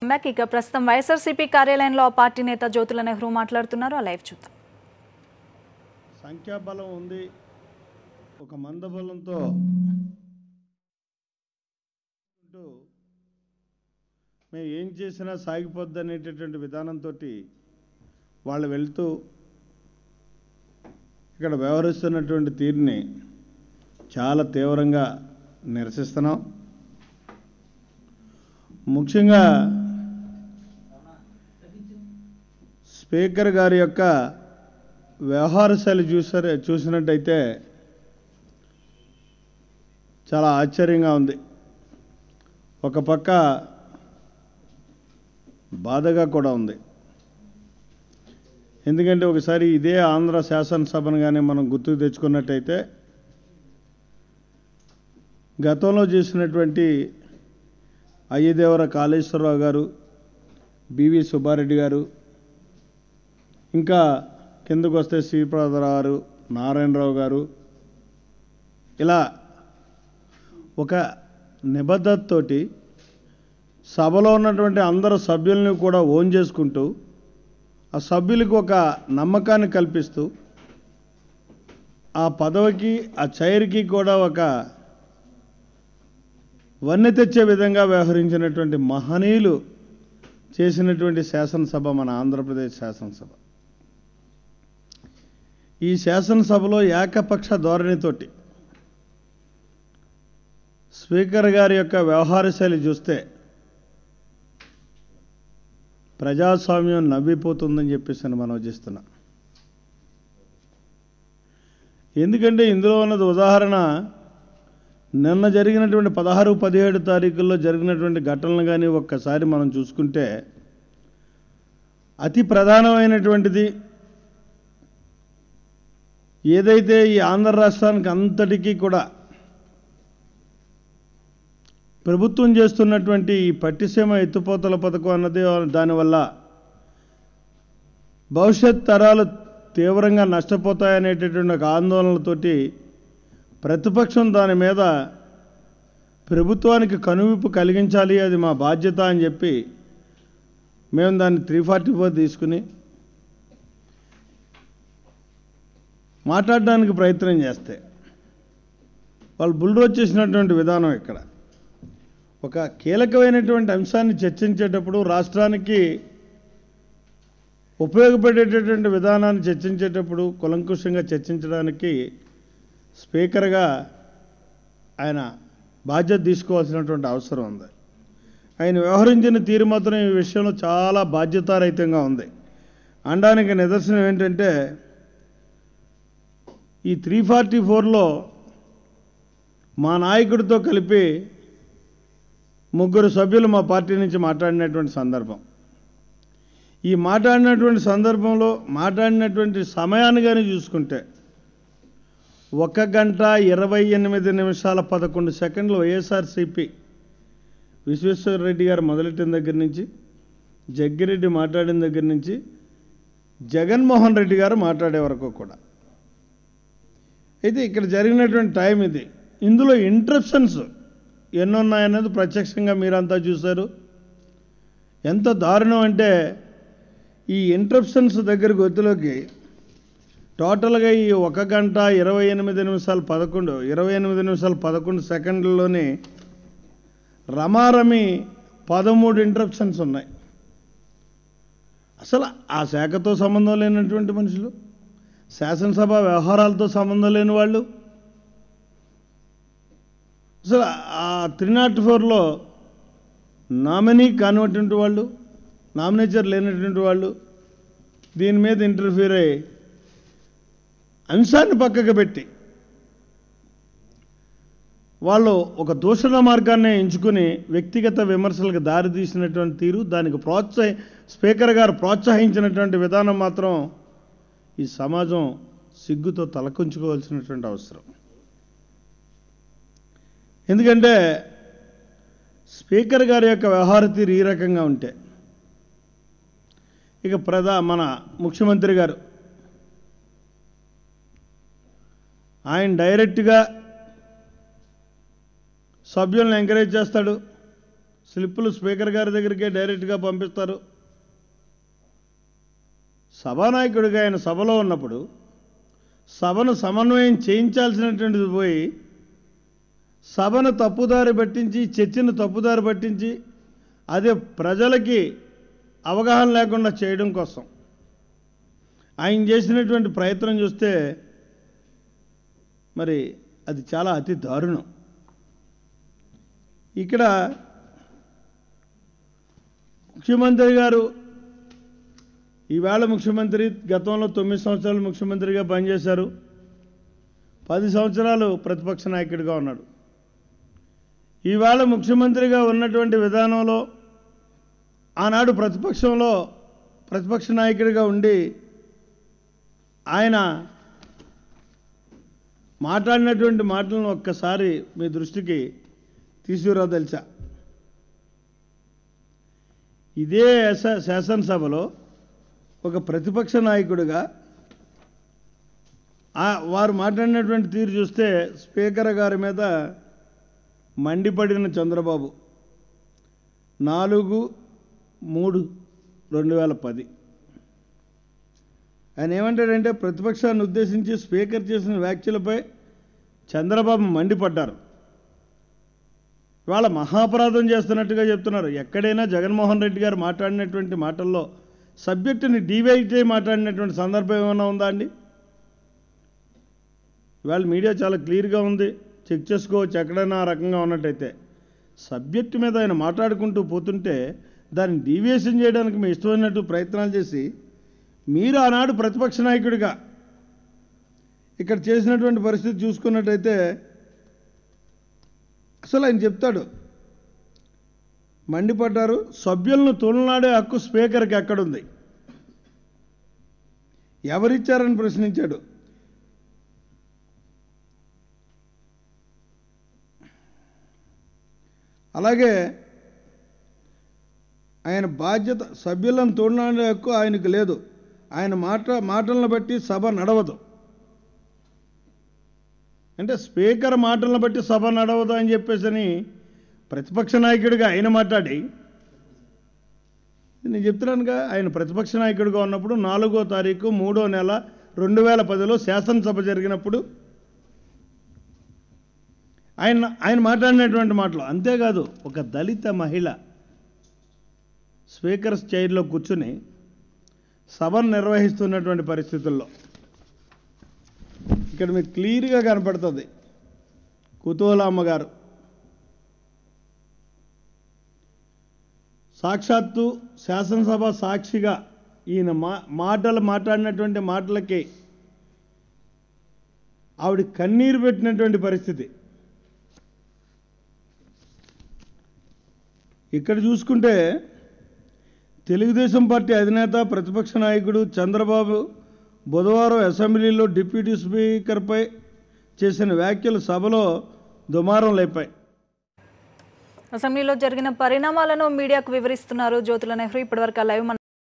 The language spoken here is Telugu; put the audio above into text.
ఇక ప్రస్తుతం వైఎస్ఆర్సీపీ కార్యాలయంలో పార్టీ నేత జ్యోతుల నెహ్రూ మాట్లాడుతున్నారు. ఆ లైవ్ చూద్దాం. సంఖ్యాబలం ఉంది, ఒక మందబలంతో మేము ఏం చేసినా సాగిపోద్ది అనేటటువంటి విధానంతో వాళ్ళు వెళ్తూ ఇక్కడ వ్యవహరిస్తున్నటువంటి తీరుని చాలా తీవ్రంగా నిరసిస్తున్నాం. ముఖ్యంగా స్పీకర్ గారి యొక్క వ్యవహార శైలి చూసినట్టయితే చాలా ఆశ్చర్యంగా ఉంది. ఒక పక్క బాధగా కూడా ఉంది. ఎందుకంటే ఒకసారి ఇదే ఆంధ్ర శాసనసభను కానీ మనం గుర్తుకు తెచ్చుకున్నట్టయితే గతంలో చేసినటువంటి అయ్యదేవర కాళేశ్వరరావు గారు, బివి సుబ్బారెడ్డి గారు, ఇంకా కిందకు వస్తే శ్రీప్రసాదరావు గారు, నారాయణరావు గారు, ఇలా ఒక నిబద్ధతతోటి సభలో ఉన్నటువంటి అందరు సభ్యుల్ని కూడా ఓన్ చేసుకుంటూ ఆ సభ్యులకు ఒక నమ్మకాన్ని కల్పిస్తూ ఆ పదవికి ఆ చైర్కి కూడా ఒక వన్నె తెచ్చే విధంగా వ్యవహరించినటువంటి మహనీయులు చేసినటువంటి శాసనసభ మన ఆంధ్రప్రదేశ్ శాసనసభ. ఈ శాసనసభలో ఏకపక్ష ధోరణితోటి స్పీకర్ గారి యొక్క వ్యవహార శైలి చూస్తే ప్రజాస్వామ్యం నవ్విపోతుందని చెప్పేసి మనం చేస్తున్నాం. ఎందుకంటే ఇందులో ఉన్నది ఉదాహరణ నిన్న జరిగినటువంటి 16, 17 తారీఖుల్లో జరిగినటువంటి ఘటనలు కానీ ఒక్కసారి మనం చూసుకుంటే అతి ప్రధానమైనటువంటిది ఏదైతే ఈ ఆంధ్ర రాష్ట్రానికి అంతటికీ కూడా ప్రభుత్వం చేస్తున్నటువంటి ఈ పట్టిసీమ ఎత్తిపోతల పథకం అన్నది దానివల్ల భవిష్యత్ తరాలు తీవ్రంగా నష్టపోతాయనేటటువంటి ఒక ఆందోళనలతోటి ప్రతిపక్షం దాని మీద ప్రభుత్వానికి కనువిప్పు కలిగించాలి, అది మా బాధ్యత అని చెప్పి మేము దాన్ని 344 తీసుకుని మాట్లాడడానికి ప్రయత్నం చేస్తే వాళ్ళు బుల్డోజ్ చేసినటువంటి విధానం ఇక్కడ ఒక కీలకమైనటువంటి అంశాన్ని చర్చించేటప్పుడు రాష్ట్రానికి ఉపయోగపడేటటువంటి విధానాన్ని చర్చించేటప్పుడు కులంకుషంగా చర్చించడానికి స్పీకర్గా ఆయన బాధ్యత తీసుకోవాల్సినటువంటి అవసరం ఉంది. ఆయన వ్యవహరించిన తీరు మాత్రం ఈ విషయంలో చాలా బాధ్యతారహితంగా ఉంది. అనడానికి నిదర్శనం ఏంటంటే ఈ 344లో మా నాయకుడితో కలిపి 3 సభ్యులు మా పార్టీ నుంచి మాట్లాడినటువంటి సందర్భం. ఈ మాట్లాడినటువంటి సందర్భంలో మాట్లాడినటువంటి సమయాన్ని కానీ చూసుకుంటే 1 గంట 28 నిమిషాల 11 సెకండ్లు వైఎస్ఆర్సీపీ విశ్వేశ్వరరెడ్డి గారు మొదలెట్టిన దగ్గర నుంచి, జగ్గిరెడ్డి మాట్లాడిన దగ్గర నుంచి, జగన్మోహన్ రెడ్డి గారు మాట్లాడే వరకు కూడా. అయితే ఇక్కడ జరిగినటువంటి టైం ఇది. ఇందులో ఇంటరప్షన్స్ ఎన్నున్నాయన్నది ప్రత్యక్షంగా మీరంతా చూశారు. ఎంత దారుణం అంటే ఈ ఇంటరప్షన్స్ దగ్గర గొత్తులోకి టోటల్గా ఈ 1 గంట 28 నిమిషాలు 11 సెకండ్లలోనే రమారమి 13 ఇంటరప్షన్స్ ఉన్నాయి. అసలు ఆ శాఖతో సంబంధం లేనటువంటి మనుషులు, శాసనసభ వ్యవహారాలతో సంబంధం లేని వాళ్ళు, అసలు ఆ 304లో నామినీ కానినటువంటి వాళ్ళు, నామినేచర్ లేనటువంటి వాళ్ళు దీని మీద ఇంటర్ఫీర్ అయ్యి అంశాన్ని పక్కకు పెట్టి వాళ్ళు ఒక దూషణ మార్గాన్ని ఎంచుకుని వ్యక్తిగత విమర్శలకు దారితీసినటువంటి తీరు, దానికి స్పీకర్ గారు ప్రోత్సహించినటువంటి విధానం మాత్రం ఈ సమాజం సిగ్గుతో తలకుంచుకోవాల్సినటువంటి అవసరం. ఎందుకంటే స్పీకర్ గారి యొక్క వ్యవహార తీరు ఈ రకంగా ఉంటే ఇక మన ముఖ్యమంత్రి గారు ఆయన డైరెక్ట్గా సభ్యులను ఎంకరేజ్ చేస్తాడు, స్లిప్పులు స్పీకర్ గారి దగ్గరికే డైరెక్ట్గా పంపిస్తారు. సభానాయకుడిగా ఆయన సభలో ఉన్నప్పుడు సభను సమన్వయం చేయించాల్సినటువంటిది పోయి సభను తప్పుదారి పట్టించి, చర్చను తప్పుదారి పట్టించి, అదే ప్రజలకి అవగాహన లేకుండా చేయడం కోసం ఆయన చేసినటువంటి ప్రయత్నం చూస్తే మరి అది చాలా అతి దారుణం. ఇక్కడ ముఖ్యమంత్రి గారు ఈవేళ ముఖ్యమంత్రి, గతంలో 9 సంవత్సరాలు ముఖ్యమంత్రిగా పనిచేశారు, 10 సంవత్సరాలు ప్రతిపక్ష నాయకుడిగా ఉన్నాడు. ఈవేళ ముఖ్యమంత్రిగా ఉన్నటువంటి విధానంలో ఆనాడు ప్రతిపక్ష నాయకుడిగా ఉండి ఆయన మాట్లాడినటువంటి మాటలను ఒక్కసారి మీ దృష్టికి తీసుకురాదలిచా. ఇదే శాసనసభలో ఒక ప్రతిపక్ష నాయకుడిగా వారు మాట్లాడినటువంటి తీరు చూస్తే స్పీకర్ గారి మీద మండిపడిన చంద్రబాబు 4/3/2010 ఆయన ఏమంటాడంటే, ప్రతిపక్షాన్ని ఉద్దేశించి స్పీకర్ చేసిన వ్యాఖ్యలపై చంద్రబాబు మండిపడ్డారు. ఇవాళ మహాపరాధం చేస్తున్నట్టుగా చెప్తున్నారు. ఎక్కడైనా జగన్మోహన్ రెడ్డి గారు మాట్లాడినటువంటి మాటల్లో సబ్జెక్టుని డివైడ్ చేయి మాట్లాడినటువంటి సందర్భం ఏమైనా ఉందా అండి? ఇవాళ మీడియా చాలా క్లియర్గా ఉంది, చెక్ చేసుకోవచ్చు ఎక్కడైనా ఆ రకంగా ఉన్నట్టయితే. సబ్జెక్టు మీద ఆయన మాట్లాడుకుంటూ పోతుంటే దాన్ని డీవియేషన్ చేయడానికి మీ ఇష్టమైనట్టు ప్రయత్నాలు చేసి మీరు ఆనాడు ప్రతిపక్ష నాయకుడిగా ఇక్కడ చేసినటువంటి పరిస్థితి చూసుకున్నట్టయితే అసలు ఆయన చెప్తాడు, మండిపడ్డారు, సభ్యులను తొలనాడే హక్కు స్పీకర్కి ఎక్కడుంది, ఎవరిచ్చారని ప్రశ్నించాడు. అలాగే ఆయన బాధ్యత, సభ్యులను తోడనాడే హక్కు ఆయనకు లేదు, ఆయన మాటలను బట్టి సభ నడవదు. అంటే స్పీకర్ మాటలను బట్టి సభ నడవదు అని చెప్పేసి ప్రతిపక్ష నాయకుడిగా ఆయన మాట్లాడి, నేను చెప్తున్నానుగా, ఆయన ప్రతిపక్ష నాయకుడిగా ఉన్నప్పుడు 4వ తారీఖు 3వ నెల 2010లో శాసనసభ జరిగినప్పుడు ఆయన మాట్లాడినటువంటి మాటలు. అంతేకాదు, ఒక దళిత మహిళ స్పీకర్స్ చైర్లో కూర్చుని సభను నిర్వహిస్తున్నటువంటి పరిస్థితుల్లో ఇక్కడ మీకు క్లియర్గా కనపడుతుంది. కుతూహలమ్మ గారు సాక్షాత్తు శాసనసభ సాక్షిగా ఈయన మాట్లాడినటువంటి మాటలకి ఆవిడ కన్నీరు పెట్టినటువంటి పరిస్థితి. ఇక్కడ చూసుకుంటే తెలుగుదేశం పార్టీ అధినేత ప్రతిపక్ష నాయకుడు చంద్రబాబు బుధవారం అసెంబ్లీలో డిప్యూటీ స్పీకర్పై చేసిన వ్యాఖ్యలు సభలో దుమారం లేపాయి. అసెంబ్లీలో జరిగిన పరిణామాలను మీడియాకు వివరిస్తున్నారు జ్యోతుల నెహ్రూ. ఇప్పటివరకు లైవ్